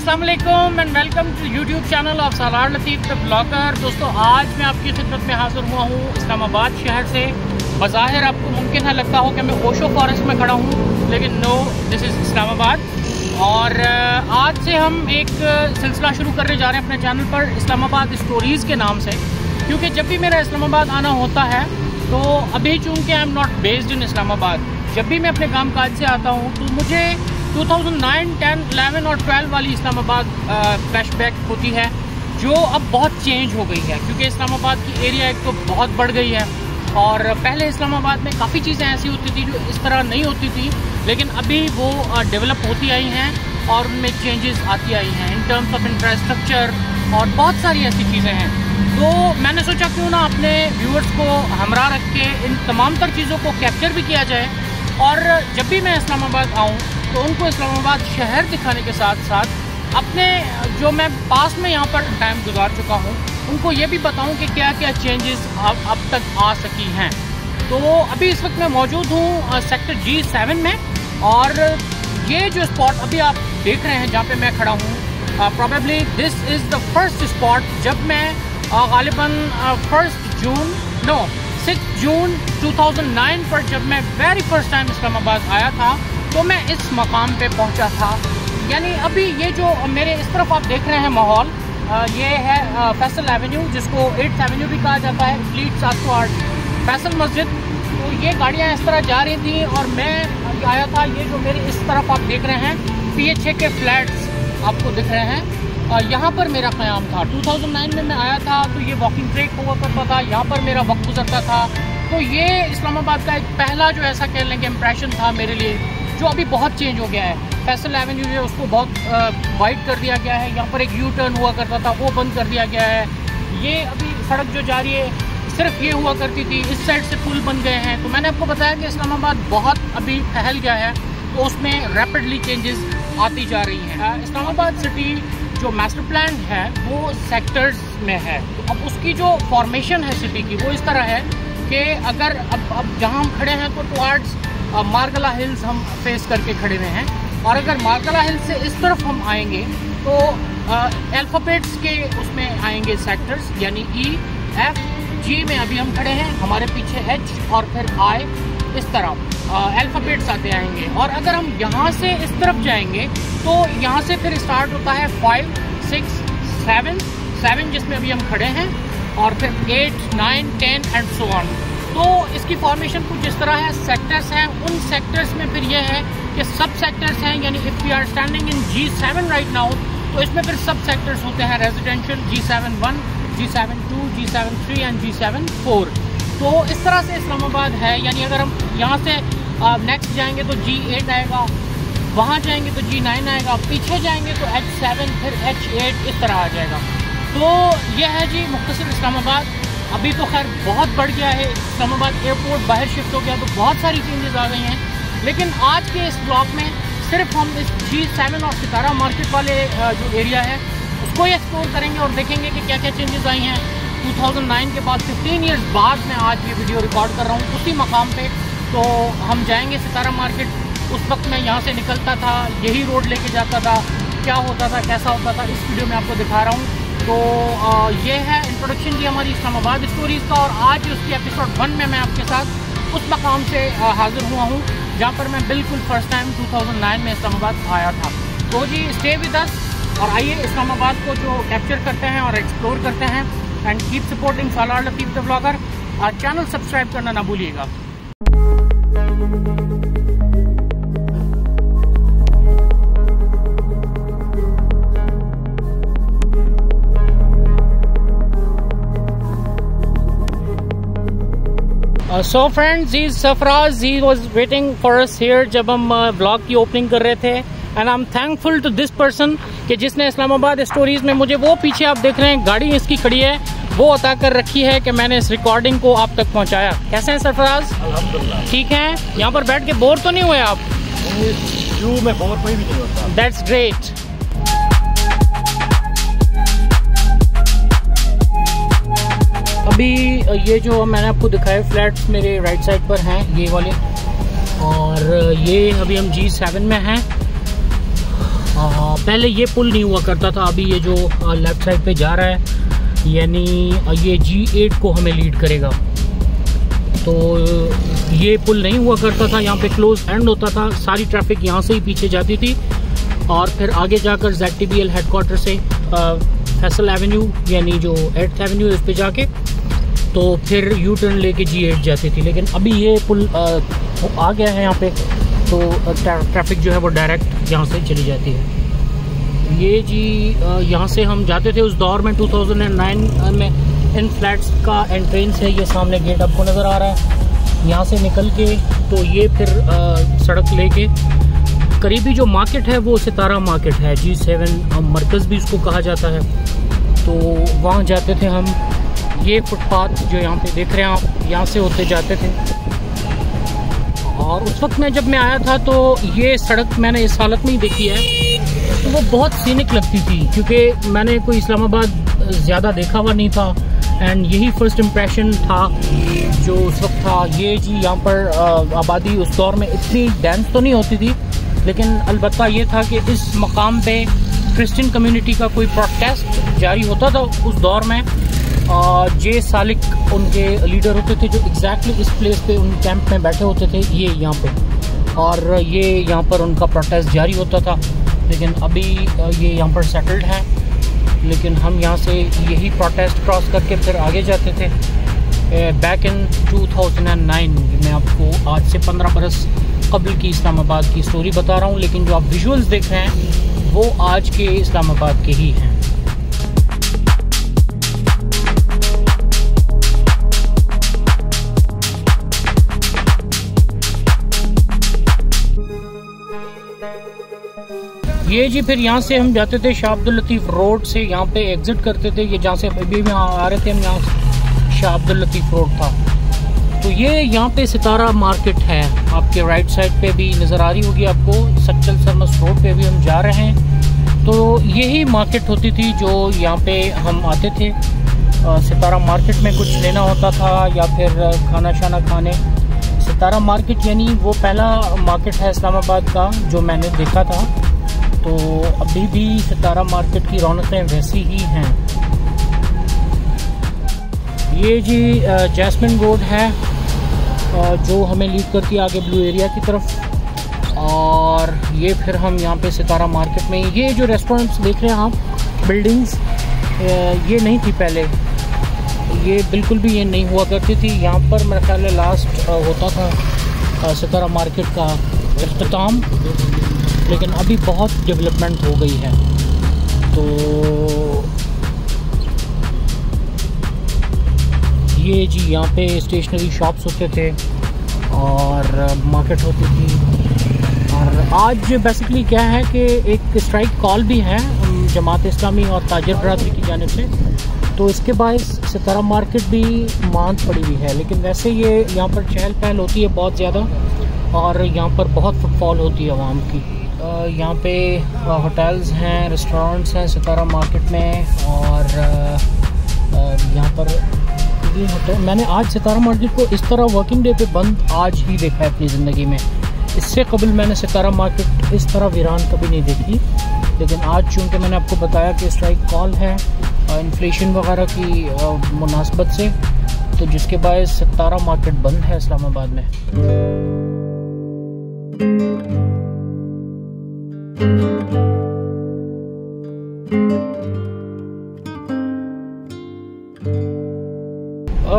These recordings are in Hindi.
अस्सलाम वालेकुम and welcome to YouTube channel of Sarar Latif the blogger. दोस्तों, आज मैं आपकी खिदमत में हाजिर हुआ हूँ इस्लामाबाद शहर से। बज़ाहिर आपको मुमकिन है लगता हो कि मैं ओशो फॉरेस्ट में खड़ा हूँ, लेकिन नो, दिस इज़ इस्लामाबाद। और आज से हम एक सिलसिला शुरू करने जा रहे हैं अपने चैनल पर इस्लामाबाद स्टोरीज़ के नाम से, क्योंकि जब भी मेरा इस्लामाबाद आना होता है तो अभी चूँकि आई am not based in Islamabad, जब भी मैं अपने काम काज से आता हूँ तो मुझे 2009, 10, 11 और 12 वाली इस्लामाबाद फ्लैशबैक होती है, जो अब बहुत चेंज हो गई है, क्योंकि इस्लामाबाद की एरिया एक तो बहुत बढ़ गई है। और पहले इस्लामाबाद में काफ़ी चीज़ें ऐसी होती थी जो इस तरह नहीं होती थी, लेकिन अभी वो डेवलप होती आई हैं और उनमें चेंजेस आती आई हैं इन टर्म्स ऑफ इंफ्रास्ट्रक्चर और बहुत सारी ऐसी चीज़ें हैं। तो मैंने सोचा क्यों ना अपने व्यूअर्स को हमरा रख के इन तमाम तर चीज़ों को कैप्चर भी किया जाए, और जब भी मैं इस्लामाबाद आऊँ तो उनको इस्लामाबाद शहर दिखाने के साथ साथ अपने जो मैं पास में यहाँ पर टाइम गुजार चुका हूँ उनको ये भी बताऊँ कि क्या क्या चेंजेस अब तक आ सकी हैं। तो अभी इस वक्त मैं मौजूद हूँ सेक्टर G7 में, और ये जो स्पॉट अभी आप देख रहे हैं जहाँ पे मैं खड़ा हूँ, probably this is the first spot. जब मैं गालिबन 6 जून 2009 पर जब मैं वेरी फर्स्ट टाइम इस्लामाबाद आया था तो मैं इस मकाम पे पहुंचा था। यानी अभी ये जो मेरे इस तरफ आप देख रहे हैं माहौल, ये है फैसल एवेन्यू, जिसको 8th एवेन्यू भी कहा जाता है, फ्लीट 708 फैसल मस्जिद। तो ये गाड़ियाँ इस तरह जा रही थी और मैं आया था। ये जो मेरे इस तरफ आप देख रहे हैं PHA के फ्लैट्स आपको दिख रहे हैं, यहाँ पर मेरा क़याम था। 2009 में मैं आया था तो ये वॉकिंग ट्रैक हुआ करता था, यहाँ पर मेरा वक्त गुजरता था। तो ये इस्लामाबाद का एक पहला जो ऐसा कह लें कि इम्प्रेशन था मेरे लिए, जो अभी बहुत चेंज हो गया है। फैसल एवेन्यू जो है उसको बहुत वाइड कर दिया गया है, यहाँ पर एक यू टर्न हुआ करता था वो बंद कर दिया गया है। ये अभी सड़क जो जा रही है सिर्फ ये हुआ करती थी, इस साइड से पुल बन गए हैं। तो मैंने आपको बताया कि इस्लामाबाद बहुत अभी फैल गया है, तो उसमें रैपिडली चेंजेस आती जा रही हैं। इस्लामाबाद सिटी जो मास्टर प्लान है वो सेक्टर्स में है, तो अब उसकी जो फॉर्मेशन है सिटी की वो इस तरह है कि अगर अब जहाँ हम खड़े हैं तो टुवार्ड्स मार्गला हिल्स हम फेस करके खड़े हुए हैं, और अगर मार्गला हिल्स से इस तरफ हम आएंगे तो अल्फ़ाबेट्स के उसमें आएंगे सेक्टर्स, यानी E, F, G में अभी हम खड़े हैं, हमारे पीछे H और फिर I, इस तरह अल्फ़ाबेट्स आते आएंगे। और अगर हम यहाँ से इस तरफ जाएंगे तो यहाँ से फिर स्टार्ट होता है 5, 6, 7 जिसमें अभी हम खड़े हैं, और फिर 8, 9, 10 एंड सो ऑन। तो इसकी फॉर्मेशन कुछ इस तरह है। सेक्टर्स हैं, उन सेक्टर्स में फिर यह है कि सब सेक्टर्स हैं, यानी if we are standing in G7 right now तो इसमें फिर सब सेक्टर्स होते हैं residential, G7-1, G7-2, G7-3 and G7-4। तो इस तरह से इस्लामाबाद है। यानी अगर हम यहाँ से नेक्स्ट जाएंगे तो G8 आएगा, वहाँ जाएंगे तो G9 आएगा, पीछे जाएंगे तो H7, फिर H8, इस तरह आ जाएगा। तो यह है जी मुख्तसर इस्लामाबाद। अभी तो खैर बहुत बढ़ गया है, इस्लामाबाद एयरपोर्ट बाहर शिफ्ट हो गया तो बहुत सारी चेंजेस आ गई हैं, लेकिन आज के इस ब्लॉग में सिर्फ हम इस G7 और सितारा मार्केट वाले जो एरिया है उसको ही एक्सप्लोर करेंगे और देखेंगे कि क्या क्या चेंजेस आई हैं 2009 के बाद। 15 ईयर्स बाद मैं आज ये वीडियो रिकॉर्ड कर रहा हूँ उसी मकाम पे। तो हम जाएंगे सितारा मार्केट, उस वक्त मैं यहाँ से निकलता था, यही रोड लेके जाता था, क्या होता था कैसा होता था इस वीडियो में आपको दिखा रहा हूँ। तो ये है इंट्रोडक्शन की हमारी इस्लामाबाद स्टोरीज़ का, और आज उसकी एपिसोड 1 में मैं आपके साथ उस मकाम से हाज़िर हुआ हूँ जहाँ पर मैं बिल्कुल फ़र्स्ट टाइम 2009 में इस्लामाबाद आया था। तो जी स्टे विद अस, और आइए इस्लामाबाद को जो कैप्चर करते हैं और एक्सप्लोर करते हैं। And keep supporting Sarar Latif the blogger. Channel subscribe करना ना भूलिएगा। So friends, he's Safraz. He was waiting for us here जब हम ब्लॉग की ओपनिंग कर रहे थे, and I'm thankful to this person कि जिसने इस्लामाबाद स्टोरीज में मुझे वो पीछे आप देख रहे हैं गाड़ी इसकी खड़ी है वो अता कर रखी है कि मैंने इस रिकॉर्डिंग को आप तक पहुंचाया। कैसे हैं सरफराज? अल्हम्दुलिल्लाह ठीक हैं। यहाँ पर बैठ के बोर तो नहीं हुए आप? जू में बोर कोई भी नहीं होता। That's great. अभी ये जो मैंने आपको दिखाए फ्लैट्स मेरे राइट साइड पर हैं, ये वाले, और ये अभी हम G7 में हैं। पहले ये पुल नहीं हुआ करता था, अभी ये जो लेफ़्ट साइड पे जा रहा है यानी ये G8 को हमें लीड करेगा। तो ये पुल नहीं हुआ करता था, यहाँ पे क्लोज एंड होता था, सारी ट्रैफिक यहाँ से ही पीछे जाती थी और फिर आगे जाकर ZTBL हेडक्वार्टर से फैसल एवेन्यू यानी जो 8th एवेन्यू इस पे जाके तो फिर यू टर्न लेके G8 जाती थी। लेकिन अभी ये पुल आ गया है यहाँ पे, तो ट्रैफिक जो है वो डायरेक्ट यहाँ से चली जाती है। ये जी यहाँ से हम जाते थे उस दौर में 2009 में, इन फ्लैट्स का एंट्रेंस है, ये सामने गेट आपको नज़र आ रहा है। यहाँ से निकल के तो ये फिर सड़क लेके करीबी जो मार्केट है वो सितारा मार्केट है, G7 मरकज़ भी इसको कहा जाता है, तो वहाँ जाते थे हम। ये फुटपाथ जो यहाँ पे देख रहे हैं आप, यहाँ से होते जाते थे। और उस वक्त में जब मैं आया था तो ये सड़क मैंने इस हालत में ही देखी है, तो वो बहुत सीनिक लगती थी क्योंकि मैंने कोई इस्लामाबाद ज़्यादा देखा हुआ नहीं था एंड यही फर्स्ट इम्प्रेशन था जो उस वक्त था। ये जी यहाँ पर आबादी उस दौर में इतनी डेंस तो नहीं होती थी, लेकिन अलबत्ता ये था कि इस मकाम पे क्रिश्चियन कम्युनिटी का कोई प्रोटेस्ट जारी होता था उस दौर में। जे सालिक उनके लीडर होते थे जो एग्जैक्टली इस प्लेस पे उन कैंप में बैठे होते थे, ये यहाँ पे, और ये यहाँ पर उनका प्रोटेस्ट जारी होता था। लेकिन अभी ये यहाँ पर सेटल्ड है, लेकिन हम यहाँ से यही प्रोटेस्ट क्रॉस करके फिर आगे जाते थे। बैक इन 2009 मैं आपको आज से 15 बरस कबल की इस्लामाबाद की स्टोरी बता रहा हूँ, लेकिन जो आप विजुअल्स देख रहे हैं वो आज के इस्लामाबाद के ही हैं। ये जी फिर यहाँ से हम जाते थे शाह अब्दुल लतीफ़ रोड से, यहाँ पे एग्जिट करते थे। ये जहाँ से अभी भी आ रहे थे हम, यहाँ शाह अब्दुल लतीफ़ रोड था। तो ये यहाँ पे सितारा मार्केट है, आपके राइट साइड पे भी नज़र आ रही होगी आपको। सच्चल सरमस रोड पे भी हम जा रहे हैं, तो यही मार्केट होती थी जो यहाँ पे हम आते थे। सितारा मार्केट में कुछ लेना होता था या फिर खाना शाना खाने। सितारा मार्केट यानी वो पहला मार्केट है इस्लामाबाद का जो मैंने देखा था। तो अभी भी सितारा मार्केट की रौनकें वैसी ही हैं। ये जी जैस्मिन रोड है जो हमें लीड करती है आगे ब्लू एरिया की तरफ। और ये फिर हम यहाँ पे सितारा मार्केट में, ये जो रेस्टोरेंट्स देख रहे हैं आप, बिल्डिंग्स, ये नहीं थी पहले, ये बिल्कुल भी ये नहीं हुआ करती थी। यहाँ पर मेरे ख्याल में लास्ट होता था सितारा मार्केट का इख्तिताम, लेकिन अभी बहुत डेवलपमेंट हो गई है। तो ये जी यहाँ पे स्टेशनरी शॉप्स होते थे और मार्केट होती थी। और आज बेसिकली क्या है कि एक स्ट्राइक कॉल भी है जमात इस्लामी और ताजर बरादरी की जानिब से, तो इसके बायस सितारा मार्केट भी मांद पड़ी हुई है। लेकिन वैसे ये यहाँ पर चहल पहल होती है बहुत ज़्यादा और यहाँ पर बहुत फुटफॉल होती है आवाम की। यहाँ पे होटल्स हैं, रेस्टोरेंट्स हैं सितारा मार्केट में। और यहाँ पर ये होटल, मैंने आज सितारा मार्केट को इस तरह वर्किंग डे पे बंद आज ही देखा है अपनी ज़िंदगी में। इससे कबल मैंने सितारा मार्केट इस तरह वीरान कभी नहीं देखी। लेकिन आज चूँकि मैंने आपको बताया कि स्ट्राइक कॉल है इन्फ्लेशन वगैरह की मुनासबत से, तो जिसके बायस सितारा मार्केट बंद है इस्लामाबाद में।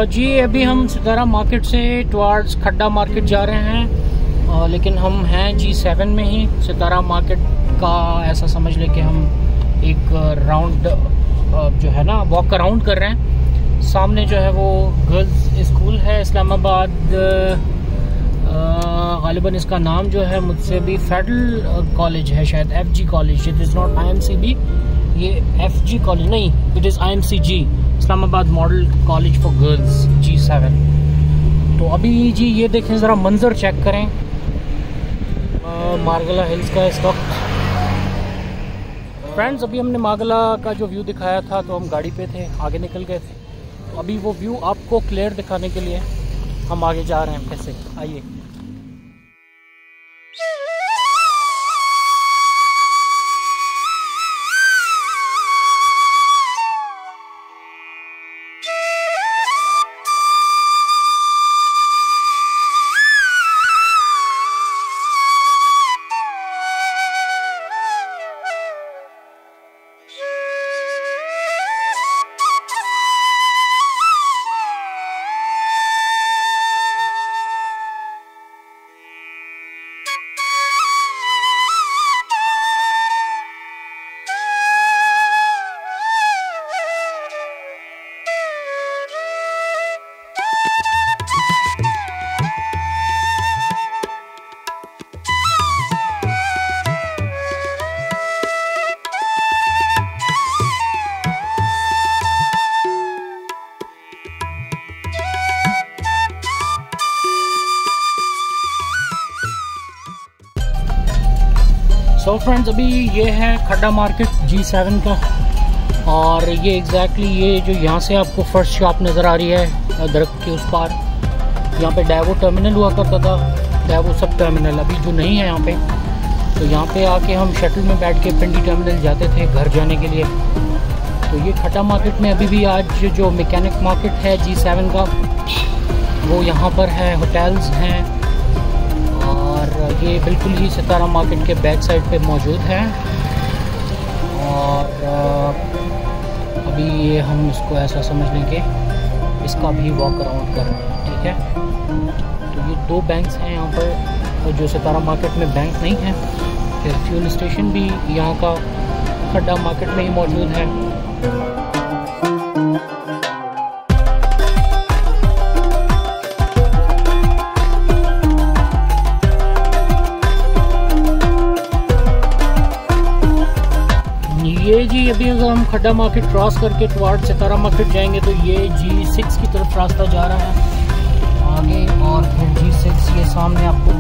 जी अभी हम सितारा मार्केट से टुवार्ड्स खड्डा मार्केट जा रहे हैं, लेकिन हम हैं G7 में ही। सितारा मार्केट का ऐसा समझ ले कि हम एक राउंड जो है ना वॉक अराउंड कर रहे हैं। सामने जो है वो गर्ल्स स्कूल है इस्लामाबाद, गालिबन इसका नाम जो है मुझसे भी फेडरल कॉलेज है शायद, FG college. It is not IMCB, ये FG कॉलेज नहीं, it is IMCG, Islamabad model college for girls G7। तो अभी जी ये देखें, ज़रा मंजर चेक करें मार्गला हिल्स का इस वक्त। फ्रेंड्स अभी हमने मार्गला का जो व्यू दिखाया था तो हम गाड़ी पे थे, आगे निकल गए थे। अभी वो व्यू आपको क्लियर दिखाने के लिए हम आगे जा रहे हैं फिर से, आइए। सो फ्रेंड्स, अभी ये है खड्डा मार्केट G7 का, और ये एग्जैक्टली ये जो यहाँ से आपको फर्स्ट शॉप नज़र आ रही है दरख्त के उस पार, यहाँ पे डाइवो टर्मिनल हुआ करता था, डाइवो सब टर्मिनल अभी जो नहीं है यहाँ पे। तो यहाँ पे आके हम शटल में बैठ के पिंडी टर्मिनल जाते थे घर जाने के लिए। तो ये खड्डा मार्केट में अभी भी आज जो मैकेनिक मार्केट है G7 का, वो यहाँ पर है, होटल्स हैं, और ये बिल्कुल ही सितारा मार्केट के बैक साइड पे मौजूद है। और अभी ये हम इसको ऐसा समझ लें कि इसका भी वॉक अराउंड कर रहे हैं, ठीक है। तो ये 2 बैंक्स हैं यहाँ पर, जो सितारा मार्केट में बैंक नहीं है। फिर फ्यूल स्टेशन भी यहाँ का खड्डा मार्केट में ही मौजूद है। ये जी अभी अगर हम खड्डा मार्केट क्रॉस करके टुवार्ड सितारा मार्केट जाएंगे तो ये G6 की तरफ रास्ता जा रहा है आगे, और फिर G6 ये सामने आपको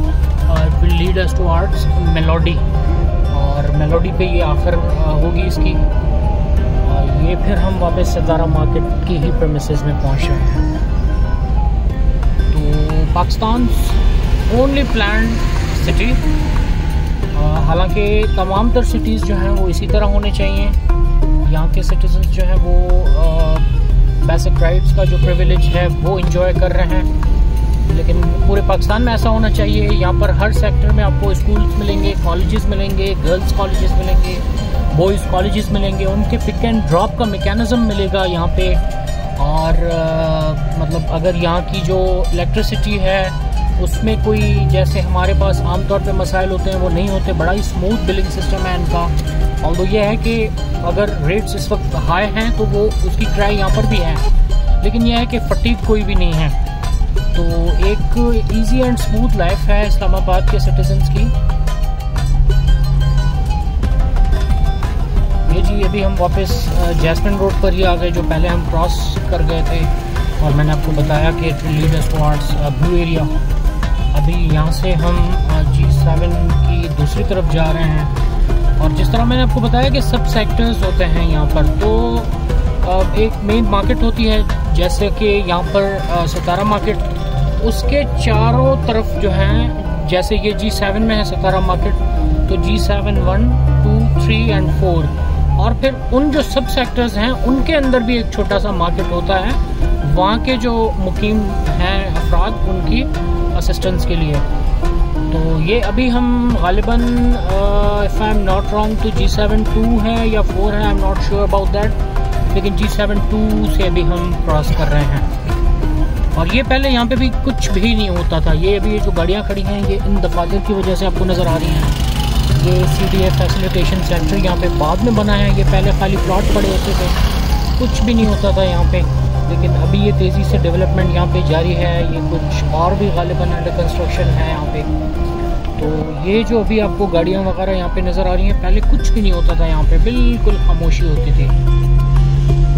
will lead us towards melody, और मेलोडी पे ये आखिर होगी इसकी। ये फिर हम वापस सितारा मार्केट की ही प्रेमिसेस में पहुंच रहे हैं। तो पाकिस्तान ओनली प्लान्ड सिटी, हालांकि तमाम तर सिटीज़ जो हैं वो इसी तरह होने चाहिए। यहाँ के सिटीजन्स जो हैं वो बेसिक राइट्स का जो प्रिविलेज है वो इंजॉय कर रहे हैं, लेकिन पूरे पाकिस्तान में ऐसा होना चाहिए। यहाँ पर हर सेक्टर में आपको स्कूल्स मिलेंगे, कॉलेजेस मिलेंगे, गर्ल्स कॉलेजेस मिलेंगे, बॉयज़ कॉलेजेस मिलेंगे, उनके पिक एंड ड्रॉप का मैकेनिज़्म मिलेगा यहाँ पे। और मतलब अगर यहाँ की जो इलेक्ट्रिसिटी है उसमें कोई जैसे हमारे पास आमतौर पे मसाइल होते हैं वो नहीं होते, बड़ा ही स्मूथ बिलिंग सिस्टम है इनका। और ये है कि अगर रेट्स इस वक्त हाई हैं तो वो उसकी ट्राई यहाँ पर भी है, लेकिन यह है कि फटीग कोई भी नहीं है। तो एक इजी एंड स्मूथ लाइफ है इस्लामाबाद के सिटीजन्स की। ये जी अभी हम वापस जैस्मिन रोड पर ही आ गए, जो पहले हम क्रॉस कर गए थे, और मैंने आपको बताया कि it will lead us towards blue area. अभी यहाँ से हम G7 की दूसरी तरफ जा रहे हैं, और जिस तरह मैंने आपको बताया कि सब सेक्टर्स होते हैं यहाँ पर, तो एक मेन मार्केट होती है, जैसे कि यहाँ पर सितारा मार्केट, उसके चारों तरफ जो हैं, जैसे ये G7 में है सितारा मार्केट, तो G7 1, 2, 3 एंड 4, और फिर उन जो सब सेक्टर्स हैं उनके अंदर भी एक छोटा सा मार्केट होता है, वहाँ के जो मुकीम हैं अफराद उनकी असिस्टेंस के लिए। तो ये अभी हम गालिबन if I am not wrong तो G7 2 है या 4 है, I am not sure about that, लेकिन G7 2 से अभी हम क्रॉस कर रहे हैं। और ये पहले यहाँ पे भी कुछ भी नहीं होता था। ये अभी जो गाड़ियाँ खड़ी हैं ये इन दफातर की वजह से आपको नज़र आ रही हैं। ये CDA फैसिलिटेशन सेंटर यहाँ पे बाद में बना है, ये पहले खाली प्लॉट पड़े होते थे, कुछ भी नहीं होता था यहाँ पे, लेकिन अभी ये तेज़ी से डेवलपमेंट यहाँ पे जारी है। ये कुछ और भी गालिबन अंडर कंस्ट्रक्शन है यहाँ पे। तो ये जो अभी आपको गाड़ियाँ वगैरह यहाँ पे नज़र आ रही हैं, पहले कुछ भी नहीं होता था यहाँ पे, बिल्कुल खामोशी होती थी।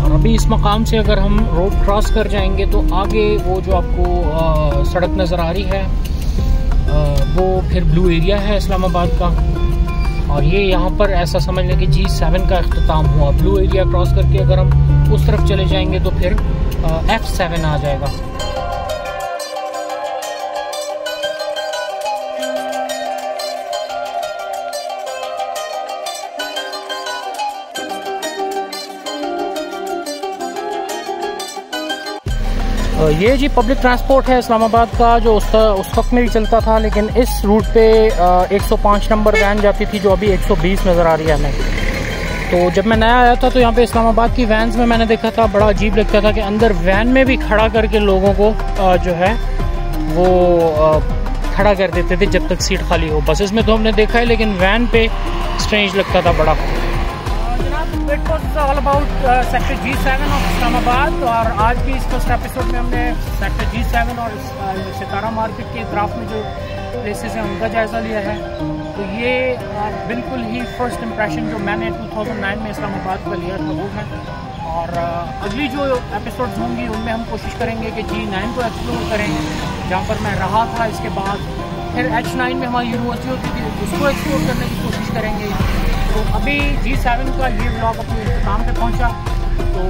और अभी इस मकाम से अगर हम रोड क्रॉस कर जाएंगे तो आगे वो जो आपको सड़क नज़र आ रही है वो फिर ब्लू एरिया है इस्लामाबाद का। और ये यहाँ पर ऐसा समझ लें कि G7 का अख्ताम हुआ। ब्लू एरिया क्रॉस करके अगर हम उस तरफ चले जाएंगे तो फिर F7 आ जाएगा। ये जी पब्लिक ट्रांसपोर्ट है इस्लामाबाद का, जो उस वक्त में भी चलता था, लेकिन इस रूट पे 105 नंबर वैन जाती थी, जो अभी 120 नज़र आ रही है हमें। तो जब मैं नया आया था तो यहाँ पे इस्लामाबाद की वैन्स में मैंने देखा था, बड़ा अजीब लगता था कि अंदर वैन में भी खड़ा करके लोगों को जो है वो खड़ा कर देते थे जब तक सीट खाली हो। बसेस में तो हमने देखा है, लेकिन वैन पे स्ट्रेंज लगता था बड़ा। It was all about sector G7 of Islamabad, और आज की इस फर्स्ट एपिसोड में हमने सेक्टर G7 और सितारा मार्केट के अतराफ में जो प्लेसेस हैं उनका जायज़ा लिया है। तो ये बिल्कुल ही फर्स्ट इम्प्रेशन जो मैंने 2009 में इस्लामाबाद का लिया था वो है। और अगली जो एपिसोड्स होंगी उनमें हम कोशिश करेंगे कि G9 को एक्सप्लोर करें, जहाँ पर मैं रहा था इसके बाद, फिर H9 में हमारी यूनिवर्सिटी होती थी, उसको एक्सप्लोर करने की कोशिश करेंगे। तो अभी G7 का ये ब्लॉग अपने इख्तिताम पे पहुंचा। तो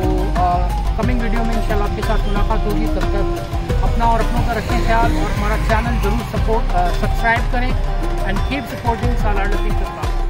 कमिंग वीडियो में इंशाल्लाह आपके साथ मुलाकात होगी। तब तक अपना और अपनों का रखें ख्याल और हमारा चैनल ज़रूर सब्सक्राइब करें and keep supporting Salar Latif.